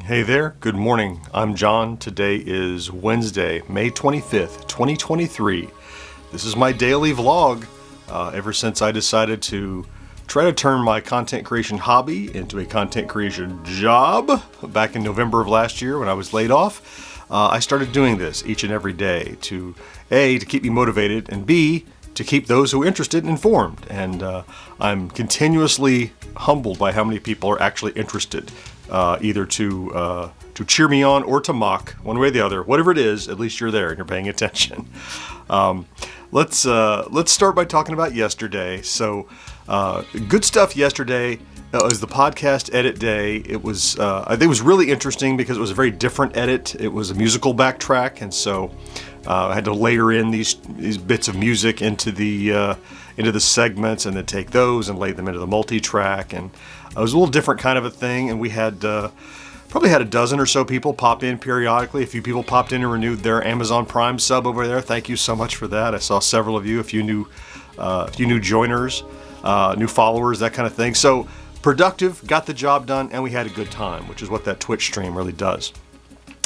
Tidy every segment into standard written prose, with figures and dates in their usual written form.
Hey there, good morning. I'm John. Today is Wednesday, May 25th, 2023. This is my daily vlog. Ever since I decided to try to turn my content creation hobby into a content creation job back in November of last year when I was laid off, I started doing this each and every day to A, to keep me motivated, and B, to keep those who are interested informed. And I'm continuously humbled by how many people are actually interested. Either to cheer me on or to mock, one way or the other. Whatever it is, at least you're there and you're paying attention. Let's start by talking about yesterday. So, good stuff yesterday. It was the podcast edit day. It was I think it was really interesting because it was a very different edit. It was a musical backtrack, and so I had to layer in these bits of music into the segments, and then take those and lay them into the multi-track. And it was a little different kind of a thing, and we had probably had a dozen or so people pop in periodically. A few people popped in and renewed their Amazon Prime sub over there. Thank you so much for that. I saw several of you, a few new joiners, new followers, that kind of thing. So productive, got the job done, and we had a good time, which is what that Twitch stream really does.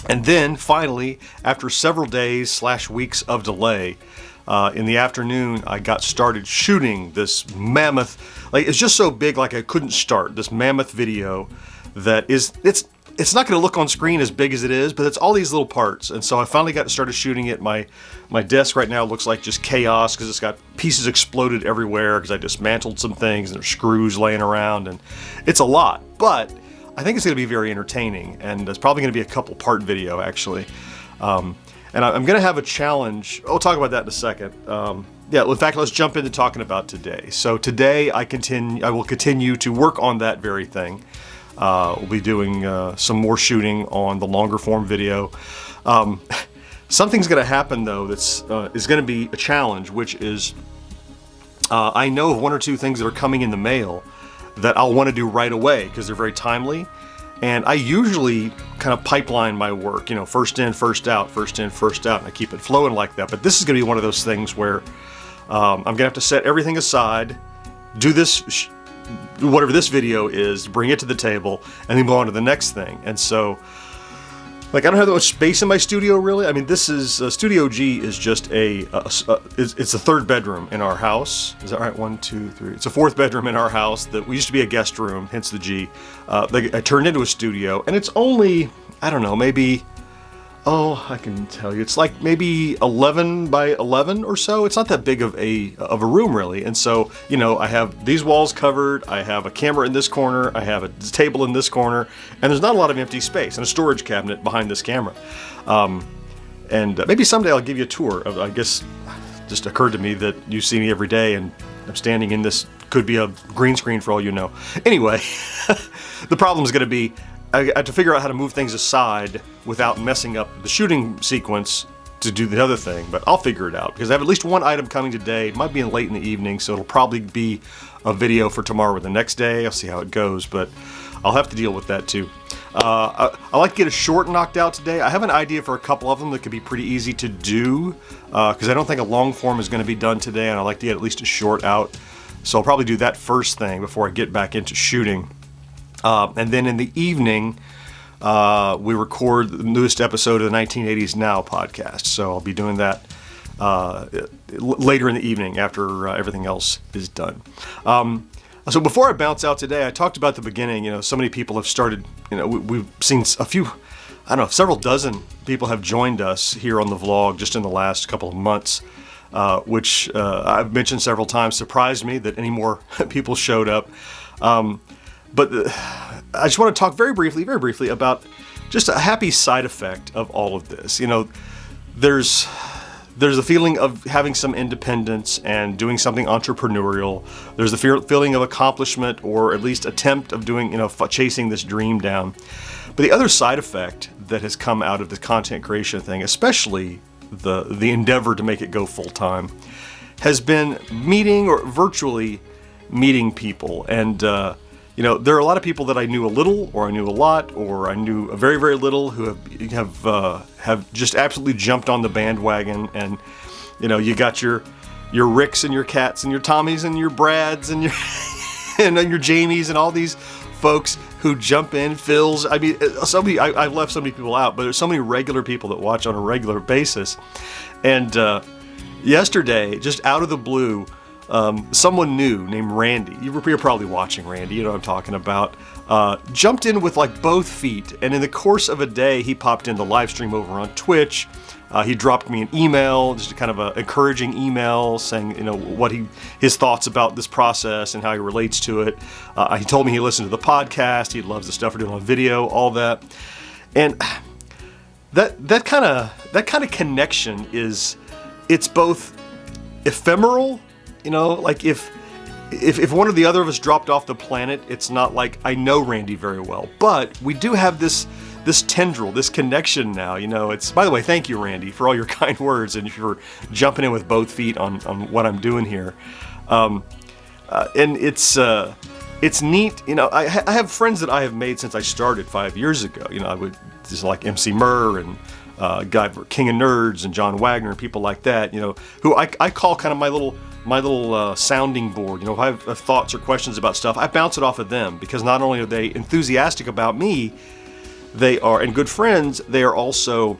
And then finally, after several days / weeks of delay, in the afternoon, I got started shooting this mammoth, it's just so big, I couldn't start, this mammoth video that it's not going to look on screen as big as it is, but it's all these little parts. And so I finally got started shooting it. My desk right now looks like just chaos because it's got pieces exploded everywhere because I dismantled some things and there's screws laying around, and it's a lot, but I think it's going to be very entertaining, and it's probably going to be a couple part video actually. And I'm going to have a challenge. I'll talk about that in a second. In fact, let's jump into talking about today. So today I will continue to work on that very thing. We'll be doing some more shooting on the longer form video. Something's going to happen though that's is going to be a challenge, which is I know of one or two things that are coming in the mail that I'll want to do right away because they're very timely. And I usually kind of pipeline my work, first in, first out, first in, first out, and I keep it flowing like that. But this is going to be one of those things where I'm going to have to set everything aside, do this, whatever this video is, bring it to the table, and then move on to the next thing. And so, I don't have that much space in my studio, really. I mean, this is Studio G is just it's a third bedroom in our house. Is that right? 1, 2, 3. It's a fourth bedroom in our house that we used to be a guest room, hence the G. I turned into a studio, and it's only, I don't know, maybe, I can tell you, it's like maybe 11 by 11 or so. It's not that big of a room, really. And so, I have these walls covered, I have a camera in this corner, I have a table in this corner, and there's not a lot of empty space, and a storage cabinet behind this camera. And maybe someday I'll give you a tour of, I guess, just occurred to me that you see me every day, and I'm standing in this, could be a green screen for all you know. Anyway, the problem is going to be, I have to figure out how to move things aside without messing up the shooting sequence to do the other thing, but I'll figure it out because I have at least one item coming today. It might be late in the evening, so it'll probably be a video for tomorrow or the next day. I'll see how it goes, but I'll have to deal with that too. I like to get a short knocked out today. I have an idea for a couple of them that could be pretty easy to do because I don't think a long form is going to be done today, and I like to get at least a short out. So I'll probably do that first thing before I get back into shooting. And then in the evening, we record the newest episode of the 1980s Now podcast. So I'll be doing that later in the evening after everything else is done. So before I bounce out today, I talked about the beginning. So many people have started, we've seen a few, several dozen people have joined us here on the vlog just in the last couple of months, which I've mentioned several times, surprised me that any more people showed up. But I just want to talk very briefly about just a happy side effect of all of this. There's a feeling of having some independence and doing something entrepreneurial. There's the feeling of accomplishment, or at least attempt of doing, chasing this dream down. But the other side effect that has come out of the content creation thing, especially the endeavor to make it go full time, has been meeting or virtually meeting people. And there are a lot of people that I knew a little, or I knew a lot, or I knew a very, very little, who have just absolutely jumped on the bandwagon. And you got your Ricks and your Cats and your Tommies and your Brads and your and your Jamies and all these folks who jump in. Phil's, I mean, I've left so many people out, but there's so many regular people that watch on a regular basis. And yesterday, just out of the blue, someone new named Randy, you're probably watching Randy, you know what I'm talking about, jumped in with like both feet, and in the course of a day, he popped in the live stream over on Twitch. He dropped me an email, just kind of an encouraging email saying, you know, what his thoughts about this process and how he relates to it. He told me he listened to the podcast, he loves the stuff we're doing on video, all that. And that kind of connection it's both ephemeral, you know, like if one or the other of us dropped off the planet, it's not like I know Randy very well, but we do have this tendril, this connection now, you know. It's, by the way, thank you, Randy, for all your kind words and for jumping in with both feet on what I'm doing here. And it's neat, you know. I have friends that I have made since I started 5 years ago. You know, I would just like MC Murr and guy King of Nerds and John Wagner and people like that, you know, who I call kind of my little sounding board. You know, if I have thoughts or questions about stuff, I bounce it off of them, because not only are they enthusiastic about me, they are, and good friends, they are also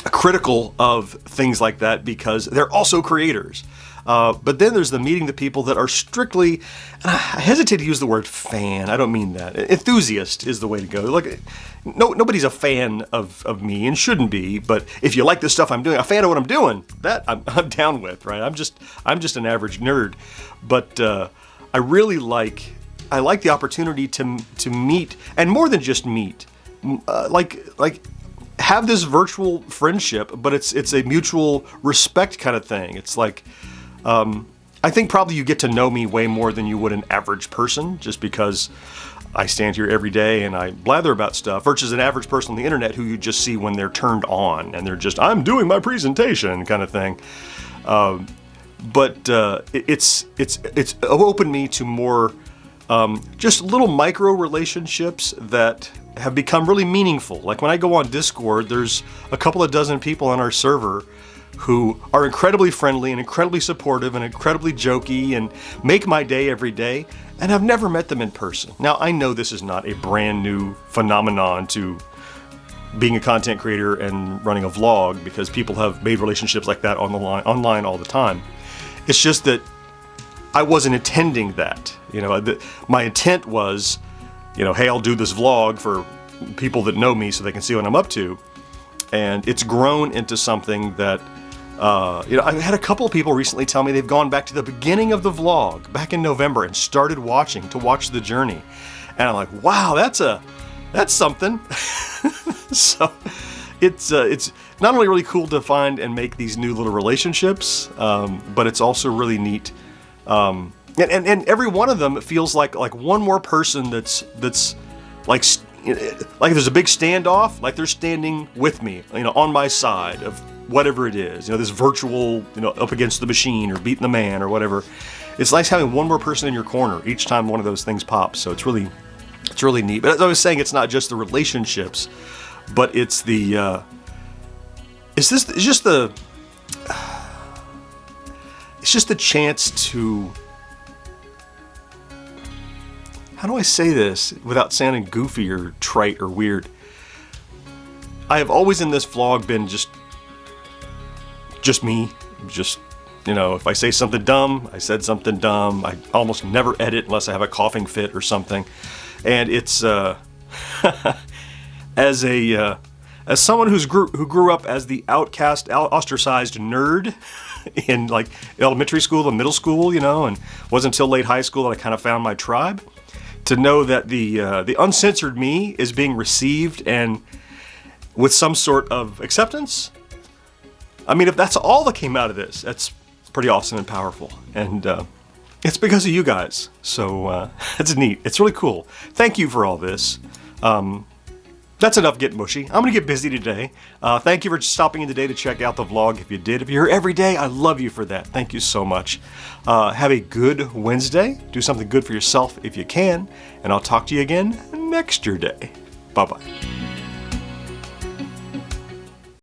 critical of things like that because they're also creators. But then there's the meeting the people that are strictly, and I hesitate to use the word fan, I don't mean that. Enthusiast is the way to go. Like, nobody's a fan of me and shouldn't be, but if you like the stuff I'm doing, a fan of what I'm doing, that I'm down with, right? I'm just an average nerd. But I really like the opportunity to meet, and more than just meet, like have this virtual friendship, but it's a mutual respect kind of thing. It's like, I think probably you get to know me way more than you would an average person, just because I stand here every day and I blather about stuff, versus an average person on the internet who you just see when they're turned on and they're just, I'm doing my presentation kind of thing. But it's opened me to more just little micro relationships that have become really meaningful. Like when I go on Discord, there's a couple of dozen people on our server who are incredibly friendly and incredibly supportive and incredibly jokey and make my day every day, and I've never met them in person. Now, I know this is not a brand new phenomenon to being a content creator and running a vlog, because people have made relationships like that online all the time. It's just that I wasn't intending that. You know, my intent was, you know, hey, I'll do this vlog for people that know me so they can see what I'm up to. And it's grown into something that, you know, I had a couple of people recently tell me they've gone back to the beginning of the vlog back in November and started watching the journey. And I'm like, wow, that's something. So it's not only really cool to find and make these new little relationships, but it's also really neat. And every one of them feels like one more person that's like there's a big standoff, like they're standing with me, you know, on my side of whatever it is, you know, this virtual, you know, up against the machine or beating the man or whatever. It's nice having one more person in your corner each time one of those things pops. So it's really neat. But as I was saying, it's not just the relationships, but it's it's just the chance to, how do I say this without sounding goofy or trite or weird? I have always in this vlog been just me. Just, you know, if I say something dumb, I said something dumb. I almost never edit unless I have a coughing fit or something. And it's as someone who grew up as the outcast, ostracized nerd in like elementary school and middle school, you know, and it wasn't until late high school that I kind of found my tribe. To know that the uncensored me is being received and with some sort of acceptance. I mean, if that's all that came out of this, that's pretty awesome and powerful. And it's because of you guys. So it's neat. It's really cool. Thank you for all this. That's enough getting mushy. I'm going to get busy today. Thank you for stopping in today to check out the vlog if you did. If you're here every day, I love you for that. Thank you so much. Have a good Wednesday. Do something good for yourself if you can. And I'll talk to you again next day. Bye-bye.